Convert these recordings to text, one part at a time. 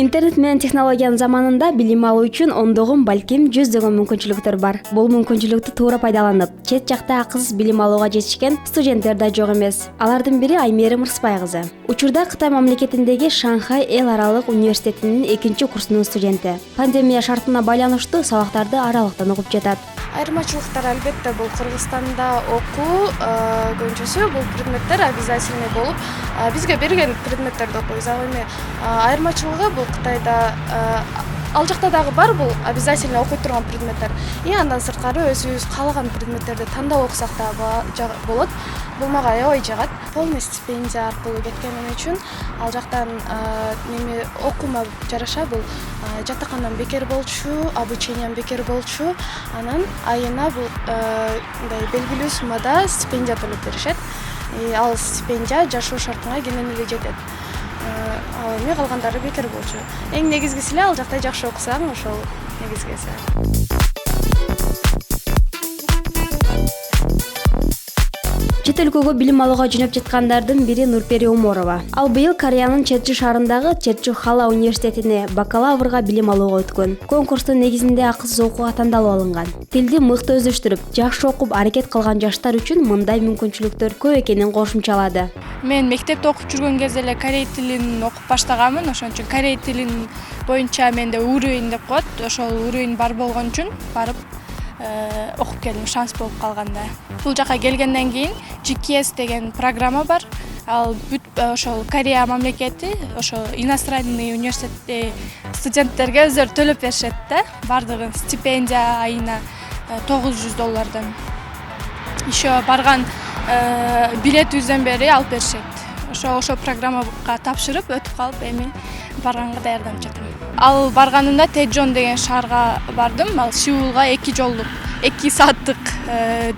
Интернет менен технологиянын заманында билим алуу үчүн ондогон, балким жүздөгөн мүмкүнчүлүктөр бар. Бул мүмкүнчүлүктү туура пайдаланып, чет жакта акысыз билим алууга жетишкен студенттер да жок эмес. Алардын бири Аймерим Рыспай кызы. Учурда Кытай мамлекетиндеги Шанхай эл аралык университетинин 2-курсунун студенти. Пандемия шартына байланыштуу сабактарды аралыктан окуп жатат. Айырмачылыктар албетте бул Кыргызстанда окуу көбүнчөсү бул предметтер обязательный болуп, бизге берген предметтерди окуйбуз. Ал эми айырмачылыгы бул Кытайда ал жакта дагы бар бул обязательно окуй турган предметтер. И андан сырткары өзүбүз каалаган предметтерди тандап окусак да болот. Бул мага аябай жагат. Полный стипендия аркылуу кеткеним үчүн ал жактан неме окуума жараша бул жатаканам бекер болчу, обучением бекер болчу. Анан айына бул мындай белгилүү суммада стипендия төлөп беришет. Ал стипендия жашоо шартына кенен эле жетет. Ал эми калгандары бекер болчу. Эң негизгиси эле ал жакта жакшы окусаң, ошол негизгиси. Чет өлкөгө билим алууга жөнөп жаткандардын бири Нурпери Оморова. Ал быйыл Кореянын Чеджу шаарындагы Чеджу Хала университетине бакалаврга билим алууга өткөн. Конкурстун негизинде акысыз окууга тандалып алынган. Тилди мыкты өздөштүрүп, жакшы окуп аракет кылган жаштар үчүн мындай мүмкүнчүлүктөр көп экенин кошумчалады. Мен мектепте окуп жүргөн кезде эле корей тилин окуп баштаганмын. Ошон үчүн корей тилин боюнча менде уровень деп коет. Ошол уровень бар болгон үчүн барып окуп келдим, шанс болуп калганда. Бул жака келгенден кийин GKS деген программа бар. Ал ошол Корея мамлекети, ошол иностранный университетте студенттерге өздөрү төлөп беришет да. Бардыгын стипендия айына $900. Еще барган билетибизден бери алып беришет. Ошол программага тапшырып өтүп калып, эми барганга даярданып жатам. Ал барганымда Тэджон деген шаарга бардым. Ал Сеулга 2 сааттык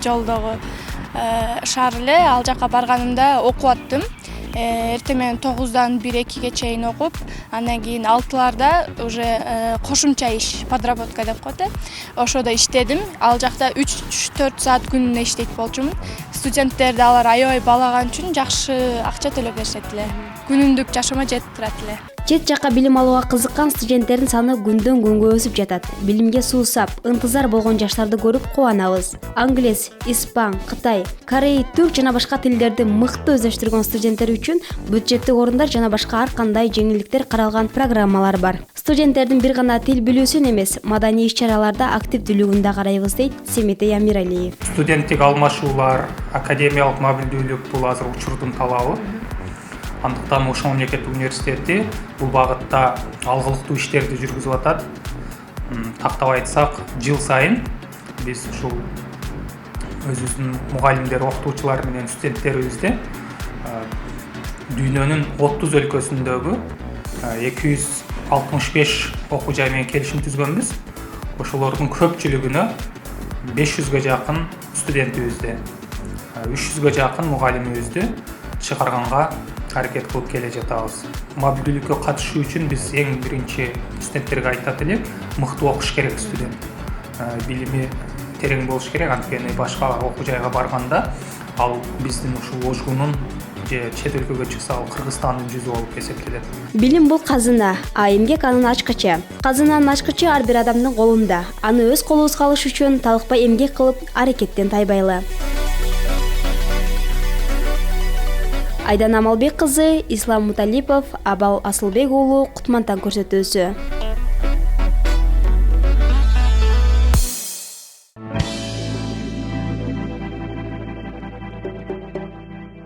жолдогу шаар эле. Ал жака барганымда окуп аттым. Эртең менен 9-дан 1-2-ге чейин окуп, андан кийин 6-ларда уже кошумча иш, подработка деп коет. Ошодо иштедим. Ал жакта 3-4 саат күнүнө иштейт болчумун. Студенттерди алар аябай баалаган үчүн жакшы акча төлөп беришет эле. Күнүмдүк жашоомо жетип турат эле. Чет жакка билим алууга кызыккан студенттердин саны күндөн күнгө өсүп жатат. Билимге суусап, ынтызар болгон жаштарды көрүп кубанабыз. Англис, испан, кытай, корей, түрк жана башка тилдерди мыкты өздөштүргөн студенттер үчүн бюджеттик орундар жана башка ар кандай жеңилдиктер каралган программалар бар. Студенттердин бир гана тил билүүсүн эмес, маданий иш-чараларда активдүүлүгүн да карайбыз дейт Семетей Амиралиев. Студенттик алмашуулар, академиялык мобилдүүлүк бул азыр учурдун талабы. Андыктан ошол мамлекет университети бул багытта алгылыктуу иштерди жүргүзүп атат. Тактап айтсак, жыл сайын биз ушул өзүбүздүн мугалимдер, окутуучулар менен студенттерибизди дүйнөнүн 30 өлкөсүндөгү 265 окуу жай менен келишим түзгөнбүз. Ошолордун көпчүлүгүнө 500ге жакын студентибизди, 300ге жакын мугалимибизди чыгарганга аракет кылып келе жатабыз. Мобилдүүлүккө катышуу үчүн биз эң биринчи студенттерге айтат элек, мыкты окуш керек студент. Билими терең болуш керек, анткени башка окуу жайга барганда ал биздин ушул ожгунун же чет өлкөгө чыкса ал Кыргызстандын жүзү болуп эсептелет. Билим бул казына, а эмгек анын ачкычы. Казынанын ачкычы ар бир адамдын колунда. Аны өз колубузга алыш үчүн талыкпай эмгек кылып, аракеттен тайбайлы. Айдан Амалбек кызы, Ислам Муталипов, Абал Асылбек уулу, Кутмантан көрсөтүүсү.